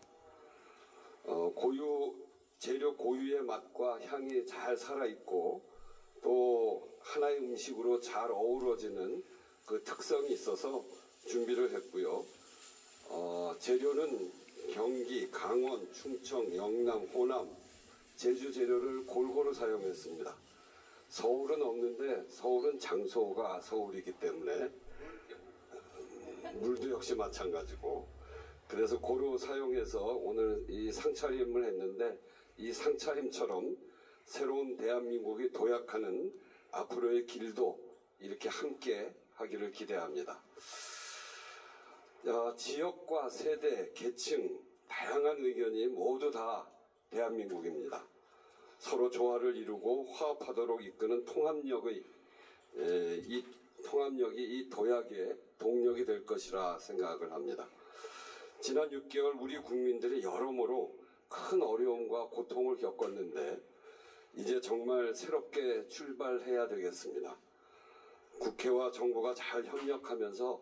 A: 재료 고유의 맛과 향이 잘 살아있고 또 하나의 음식으로 잘 어우러지는 그 특성이 있어서 준비를 했고요. 재료는 경기, 강원, 충청, 영남, 호남, 제주 재료를 골고루 사용했습니다. 서울은 없는데 서울은 장소가 서울이기 때문에 물도 역시 마찬가지고 그래서 고루 사용해서 오늘 이 상차림을 했는데 이 상차림처럼 새로운 대한민국이 도약하는 앞으로의 길도 이렇게 함께 하기를 기대합니다. 지역과 세대, 계층, 다양한 의견이 모두 다 대한민국입니다. 서로 조화를 이루고 화합하도록 이끄는 통합력이 이 도약의 동력이 될 것이라 생각을 합니다. 지난 6개월 우리 국민들이 여러모로 큰 어려움과 고통을 겪었는데 이제 정말 새롭게 출발해야 되겠습니다. 국회와 정부가 잘 협력하면서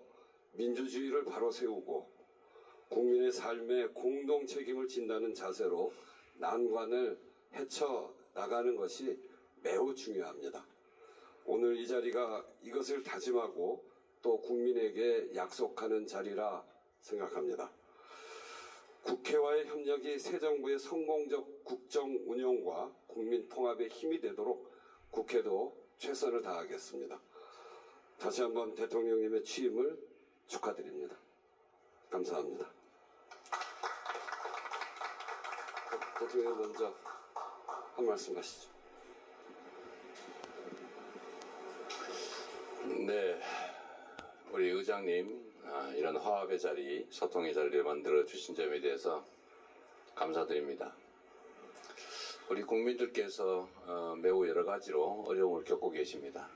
A: 민주주의를 바로 세우고 국민의 삶에 공동 책임을 진다는 자세로 난관을 헤쳐나가는 것이 매우 중요합니다. 오늘 이 자리가 이것을 다짐하고 또 국민에게 약속하는 자리라 생각합니다. 국회와의 협력이 새 정부의 성공적 국정 운영과 국민 통합의 힘이 되도록 국회도 최선을 다하겠습니다. 다시 한번 대통령님의 취임을 축하드립니다. 감사합니다. 대통령 먼저 한 말씀 하시죠.
H: 네, 우리 의장님 이런 화합의 자리, 소통의 자리를 만들어 주신 점에 대해서 감사드립니다. 우리 국민들께서 매우 여러 가지로 어려움을 겪고 계십니다.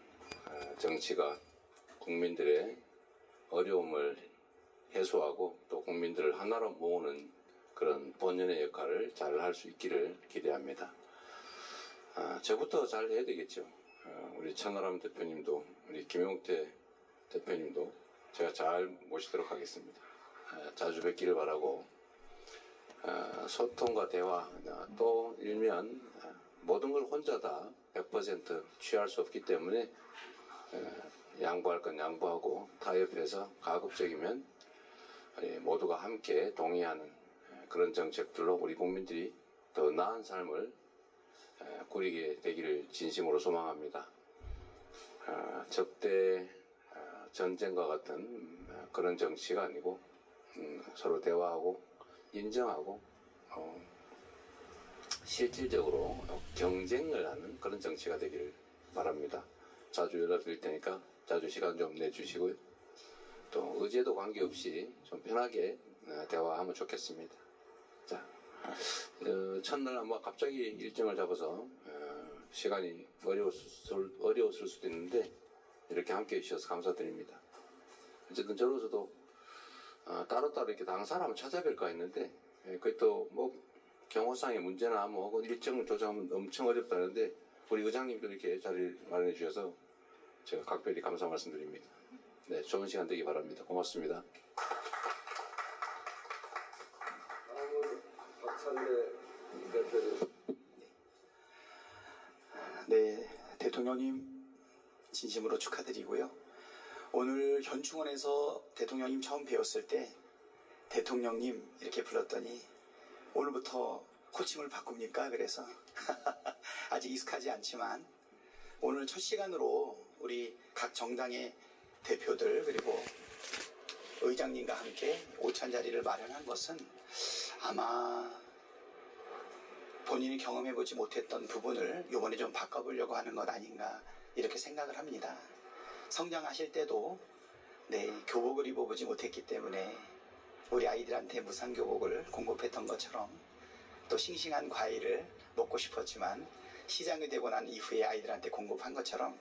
H: 정치가 국민들의 어려움을 해소하고 또 국민들을 하나로 모으는 그런 본연의 역할을 잘 할 수 있기를 기대합니다. 저부터 잘 해야 되겠죠. 우리 천하람 대표님도 우리 김용태 대표님도 제가 잘 모시도록 하겠습니다. 자주 뵙기를 바라고 소통과 대화 또 일면 모든 걸 혼자 다 100% 취할 수 없기 때문에 양보할 건 양보하고 타협해서 가급적이면 모두가 함께 동의하는 그런 정책들로 우리 국민들이 더 나은 삶을 꾸리게 되기를 진심으로 소망합니다. 적대 전쟁과 같은 그런 정치가 아니고 서로 대화하고 인정하고 실질적으로 경쟁을 하는 그런 정치가 되기를 바랍니다. 자주 연락드릴 테니까 자주 시간 좀 내주시고요. 또 의제도 관계없이 좀 편하게 대화하면 좋겠습니다. 자, 첫날 아마 갑자기 일정을 잡아서 시간이 어려웠을 수도 있는데 이렇게 함께 해주셔서 감사드립니다. 어쨌든 저로서도 따로따로 이렇게 다른 사람을 찾아뵐까 했는데 그게 또 뭐 경호상의 문제나 뭐 일정 조정하면 엄청 어렵다는데 우리 의장님도 이렇게 자리를 마련해 주셔서 제가 각별히 감사 말씀드립니다. 네, 좋은 시간 되기 바랍니다. 고맙습니다.
A: 다음은 박찬대 대표님.
I: 네, 대통령님 진심으로 축하드리고요. 오늘 현충원에서 대통령님 처음 뵈었을 때 대통령님 이렇게 불렀더니 오늘부터 코칭을 바꿉니까? 그래서 아직 익숙하지 않지만 오늘 첫 시간으로 우리 각 정당의 대표들 그리고 의장님과 함께 오찬 자리를 마련한 것은 아마 본인이 경험해보지 못했던 부분을 이번에 좀 바꿔보려고 하는 것 아닌가 이렇게 생각을 합니다. 성장하실 때도 교복을 입어보지 못했기 때문에 우리 아이들한테 무상교복을 공급했던 것처럼 또 싱싱한 과일을 먹고 싶었지만 시장이 되고 난 이후에 아이들한테 공급한 것처럼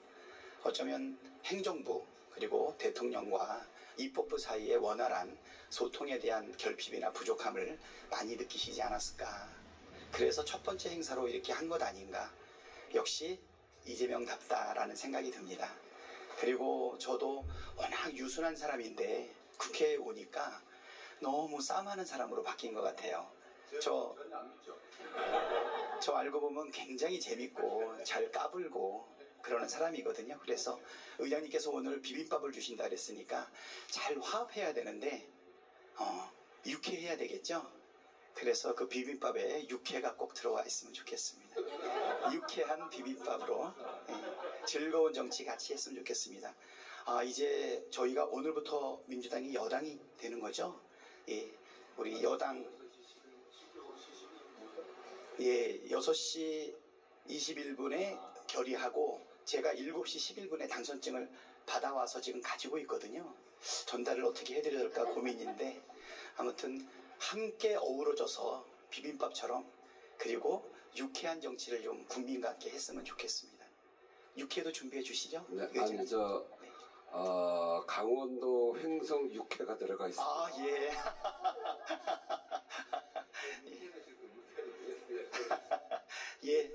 I: 어쩌면 행정부 그리고 대통령과 입법부 사이의 원활한 소통에 대한 결핍이나 부족함을 많이 느끼시지 않았을까. 그래서 첫 번째 행사로 이렇게 한 것 아닌가. 역시 이재명답다라는 생각이 듭니다. 그리고 저도 워낙 유순한 사람인데 국회에 오니까 너무 싸움하는 사람으로 바뀐 것 같아요. 저 알고 보면 굉장히 재밌고 잘 까불고 그러는 사람이거든요. 그래서 의장님께서 오늘 비빔밥을 주신다 그랬으니까 잘 화합해야 되는데 육회해야 되겠죠. 그래서 그 비빔밥에 육회가 꼭 들어와 있으면 좋겠습니다. 유쾌한 비빔밥으로 즐거운 정치 같이 했으면 좋겠습니다. 이제 저희가 오늘부터 민주당이 여당이 되는 거죠. 우리 여당 6시 21분에 결의하고 제가 7시 11분에 당선증을 받아와서 지금 가지고 있거든요. 전달을 어떻게 해드려야 될까 고민인데 아무튼 함께 어우러져서 비빔밥처럼 그리고 유쾌한 정치를 좀 국민과 함께 했으면 좋겠습니다. 유쾌도 준비해 주시죠?
A: 네, 아니 강원도 횡성 육회가 들어가 있습니다.
I: 아, 예. 예.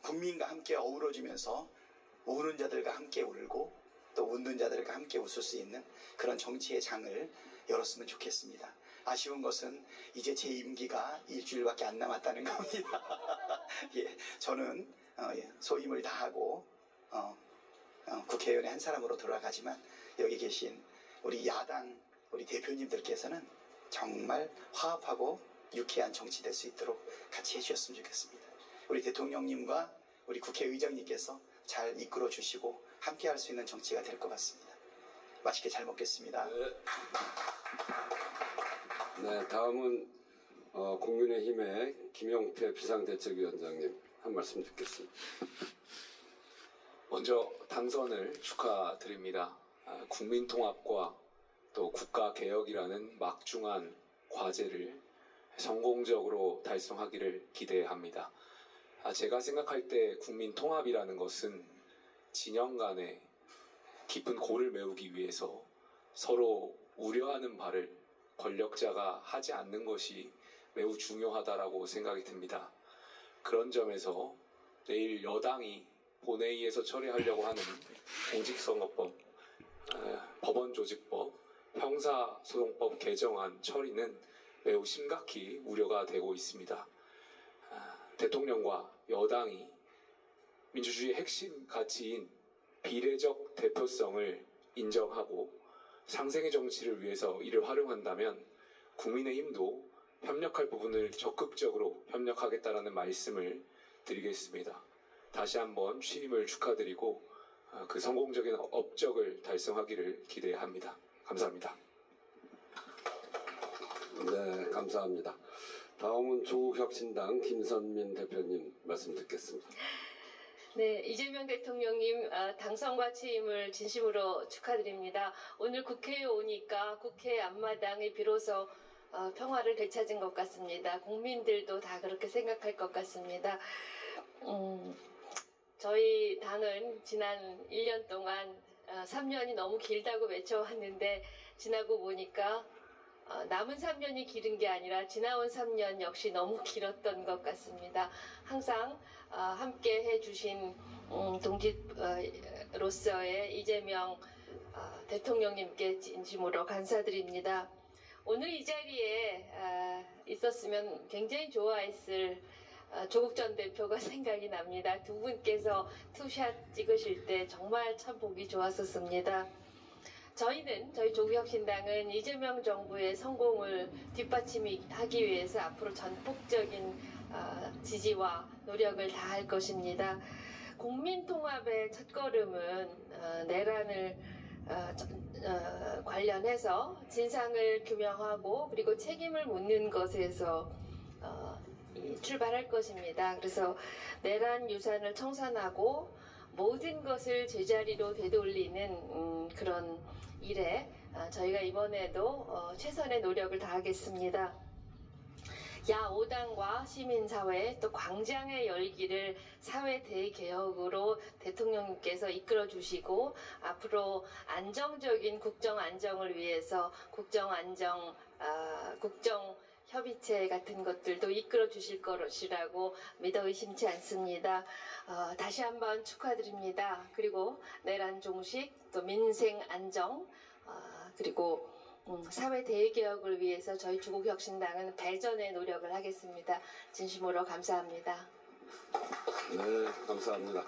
I: 국민과 함께 어우러지면서 우는 자들과 함께 울고 또 웃는 자들과 함께 웃을 수 있는 그런 정치의 장을 열었으면 좋겠습니다. 아쉬운 것은 이제 제 임기가 일주일밖에 안 남았다는 겁니다. 예, 저는 소임을 다하고 국회의원의 한 사람으로 돌아가지만 여기 계신 우리 야당 우리 대표님들께서는 정말 화합하고 유쾌한 정치 될 수 있도록 같이 해주셨으면 좋겠습니다. 우리 대통령님과 우리 국회의장님께서 잘 이끌어 주시고 함께 할 수 있는 정치가 될 것 같습니다. 맛있게 잘 먹겠습니다.
A: 네, 다음은 국민의힘의 김용태 비상대책위원장님 한 말씀 듣겠습니다.
J: 먼저 당선을 축하드립니다. 국민통합과 또 국가개혁이라는 막중한 과제를 성공적으로 달성하기를 기대합니다. 제가 생각할 때 국민통합이라는 것은 진영 간의 깊은 골을 메우기 위해서 서로 우려하는 바를 권력자가 하지 않는 것이 매우 중요하다라고 생각이 듭니다. 그런 점에서 내일 여당이 본회의에서 처리하려고 하는 공직선거법, 법원조직법, 형사소송법 개정안 처리는 매우 심각히 우려가 되고 있습니다. 대통령과 여당이 민주주의의 핵심 가치인 비례적 대표성을 인정하고 상생의 정치를 위해서 이를 활용한다면 국민의힘도 협력할 부분을 적극적으로 협력하겠다라는 말씀을 드리겠습니다. 다시 한번 취임을 축하드리고 그 성공적인 업적을 달성하기를 기대합니다. 감사합니다.
A: 네, 감사합니다. 다음은 조국혁신당 김선민 대표님 말씀 듣겠습니다.
K: 네, 이재명 대통령님 당선과 취임을 진심으로 축하드립니다. 오늘 국회에 오니까 국회 앞마당이 비로소 평화를 되찾은 것 같습니다. 국민들도 다 그렇게 생각할 것 같습니다. 저희 당은 지난 1년 동안 3년이 너무 길다고 외쳐왔는데 지나고 보니까 남은 3년이 길은 게 아니라 지나온 3년 역시 너무 길었던 것 같습니다. 항상 함께 해주신 동지로서의 이재명 대통령님께 진심으로 감사드립니다. 오늘 이 자리에 있었으면 굉장히 좋아했을 조국 전 대표가 생각이 납니다. 두 분께서 투샷 찍으실 때 정말 참 보기 좋았었습니다. 저희 조국혁신당은 이재명 정부의 성공을 뒷받침하기 위해서 앞으로 전폭적인 지지와 노력을 다할 것입니다. 국민통합의 첫걸음은 내란을 관련해서 진상을 규명하고 그리고 책임을 묻는 것에서 출발할 것입니다. 그래서 내란 유산을 청산하고 모든 것을 제자리로 되돌리는 그런 일에 저희가 이번에도 최선의 노력을 다하겠습니다. 야5당과 시민사회 또 광장의 열기를 사회 대개혁으로 대통령님께서 이끌어 주시고 앞으로 안정적인 국정 안정을 위해서 국정 협의체 같은 것들도 이끌어 주실 것이라고 믿어 의심치 않습니다. 다시 한번 축하드립니다. 그리고 내란 종식, 또 민생 안정, 그리고 사회 대개혁을 위해서 저희 조국혁신당은 배전의 노력을 하겠습니다. 진심으로 감사합니다.
A: 네, 감사합니다.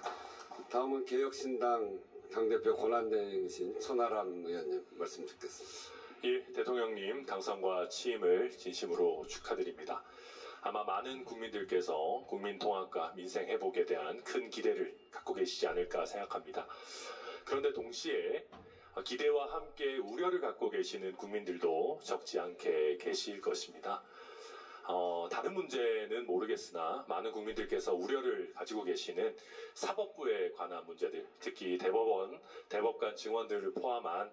A: 다음은 개혁신당 당대표 권한대행이신 천하람 의원님 말씀 듣겠습니다.
L: 예, 대통령님 당선과 취임을 진심으로 축하드립니다. 아마 많은 국민들께서 국민통합과 민생 회복에 대한 큰 기대를 갖고 계시지 않을까 생각합니다. 그런데 동시에 기대와 함께 우려를 갖고 계시는 국민들도 적지 않게 계실 것입니다. 다른 문제는 모르겠으나 많은 국민들께서 우려를 가지고 계시는 사법부에 관한 문제들, 특히 대법원, 대법관 증언들을 포함한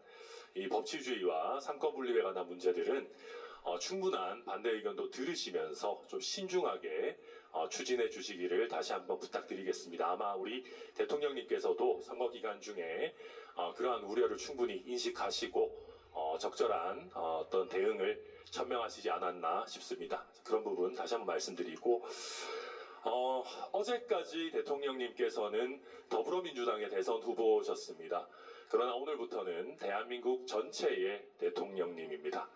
L: 이 법치주의와 삼권분립에 관한 문제들은 충분한 반대 의견도 들으시면서 좀 신중하게 추진해 주시기를 다시 한번 부탁드리겠습니다. 아마 우리 대통령님께서도 선거 기간 중에 그러한 우려를 충분히 인식하시고 적절한 어떤 대응을 천명하시지 않았나 싶습니다. 그런 부분 다시 한번 말씀드리고 어제까지 대통령님께서는 더불어민주당의 대선 후보셨습니다. 그러나 오늘부터는 대한민국 전체의 대통령님입니다.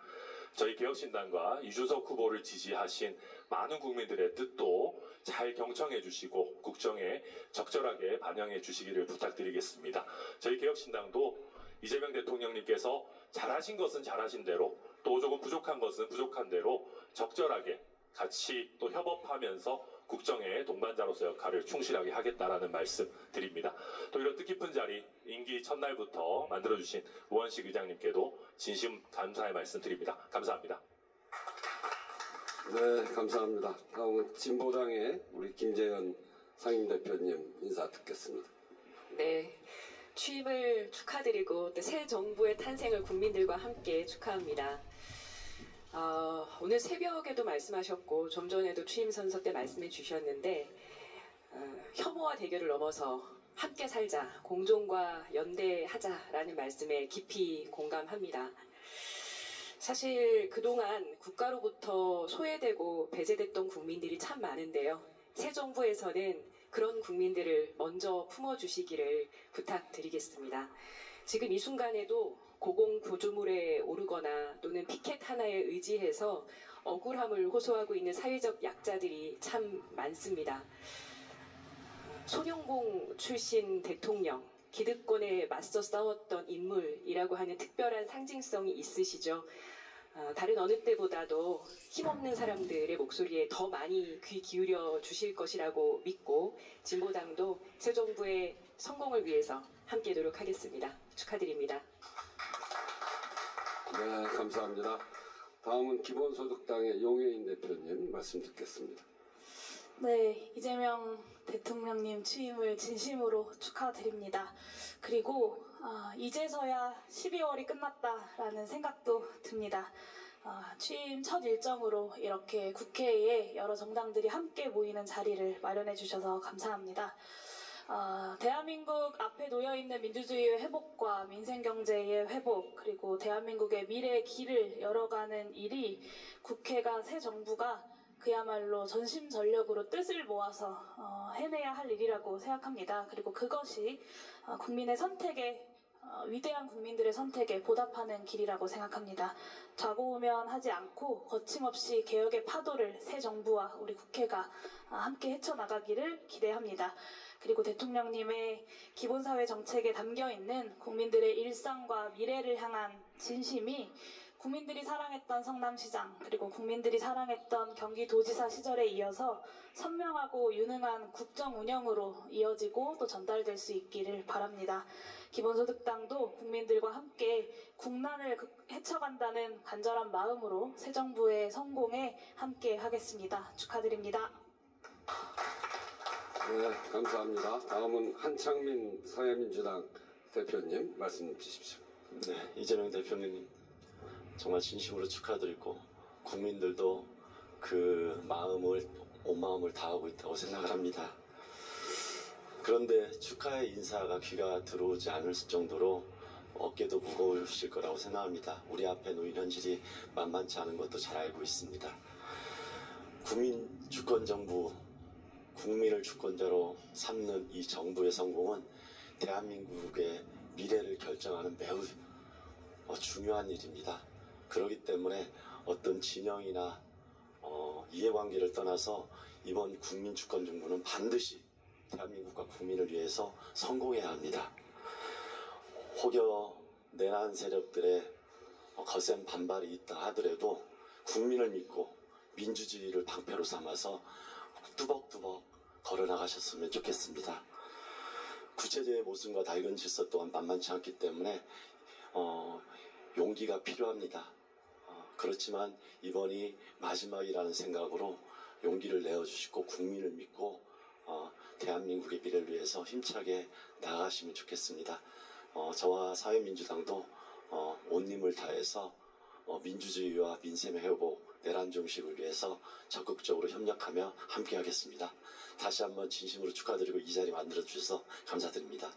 L: 저희 개혁신당과 이준석 후보를 지지하신 많은 국민들의 뜻도 잘 경청해 주시고 국정에 적절하게 반영해 주시기를 부탁드리겠습니다. 저희 개혁신당도 이재명 대통령님께서 잘하신 것은 잘하신 대로, 또 조금 부족한 것은 부족한 대로 적절하게 같이 또 협업하면서 국정의 동반자로서 역할을 충실하게 하겠다라는 말씀 드립니다. 또 이런 뜻깊은 자리 임기 첫날부터 만들어주신 우원식 의장님께도 진심 감사의 말씀 드립니다. 감사합니다.
A: 네, 감사합니다. 다음은 진보당의 우리 김재현 상임대표님 인사 듣겠습니다.
M: 네, 취임을 축하드리고 또 새 정부의 탄생을 국민들과 함께 축하합니다. 오늘 새벽에도 말씀하셨고 좀 전에도 취임 선서 때 말씀해 주셨는데 혐오와 대결을 넘어서 함께 살자, 공존과 연대하자라는 말씀에 깊이 공감합니다. 사실 그동안 국가로부터 소외되고 배제됐던 국민들이 참 많은데요. 새 정부에서는 그런 국민들을 먼저 품어주시기를 부탁드리겠습니다. 지금 이 순간에도 고공구조물에 오르거나 또는 피켓 하나에 의지해서 억울함을 호소하고 있는 사회적 약자들이 참 많습니다. 소년공 출신 대통령, 기득권에 맞서 싸웠던 인물이라고 하는 특별한 상징성이 있으시죠. 다른 어느 때보다도 힘없는 사람들의 목소리에 더 많이 귀 기울여 주실 것이라고 믿고 진보당도 새 정부의 성공을 위해서 함께 노력하겠습니다. 축하드립니다.
A: 네, 감사합니다. 다음은 기본소득당의 용혜인 대표님 말씀 듣겠습니다.
N: 네, 이재명 대통령님 취임을 진심으로 축하드립니다. 그리고 이제서야 12월이 끝났다라는 생각도 듭니다. 취임 첫 일정으로 이렇게 국회에 여러 정당들이 함께 모이는 자리를 마련해 주셔서 감사합니다. 대한민국 앞에 놓여있는 민주주의의 회복과 민생경제의 회복, 그리고 대한민국의 미래의 길을 열어가는 일이 국회가 새 정부가 그야말로 전심전력으로 뜻을 모아서 해내야 할 일이라고 생각합니다. 그리고 그것이 국민의 선택에 위대한 국민들의 선택에 보답하는 길이라고 생각합니다. 좌고우면하지 않고 거침없이 개혁의 파도를 새 정부와 우리 국회가 함께 헤쳐나가기를 기대합니다. 그리고 대통령님의 기본사회 정책에 담겨있는 국민들의 일상과 미래를 향한 진심이 국민들이 사랑했던 성남시장, 그리고 국민들이 사랑했던 경기도지사 시절에 이어서 선명하고 유능한 국정 운영으로 이어지고 또 전달될 수 있기를 바랍니다. 기본소득당도 국민들과 함께 국난을 헤쳐간다는 간절한 마음으로 새 정부의 성공에 함께 하겠습니다. 축하드립니다.
A: 네, 감사합니다. 다음은 한창민 사회민주당 대표님 말씀 주십시오.
O: 네, 이재명 대표님 정말 진심으로 축하드리고 국민들도 그 마음을 온 마음을 다하고 있다고 생각을 합니다. 그런데 축하의 인사가 귀가 들어오지 않을 정도로 어깨도 무거우실 거라고 생각합니다. 우리 앞에 놓인 현실이 만만치 않은 것도 잘 알고 있습니다. 국민 주권정부, 국민을 주권자로 삼는 이 정부의 성공은 대한민국의 미래를 결정하는 매우 중요한 일입니다. 그렇기 때문에 어떤 진영이나 이해관계를 떠나서 이번 국민 주권 정부는 반드시 대한민국과 국민을 위해서 성공해야 합니다. 혹여 내란 세력들의 거센 반발이 있다 하더라도 국민을 믿고 민주주의를 방패로 삼아서 뚜벅뚜벅 걸어나가셨으면 좋겠습니다. 구체적인 모순과 다른 질서 또한 만만치 않기 때문에 용기가 필요합니다. 그렇지만 이번이 마지막이라는 생각으로 용기를 내어주시고 국민을 믿고 대한민국의 미래를 위해서 힘차게 나아가시면 좋겠습니다. 저와 사회민주당도 온 힘을 다해서 민주주의와 민생의 회복, 내란 종식을 위해서 적극적으로 협력하며 함께하겠습니다. 다시 한번 진심으로 축하드리고 이 자리 만들어 주셔서 감사드립니다.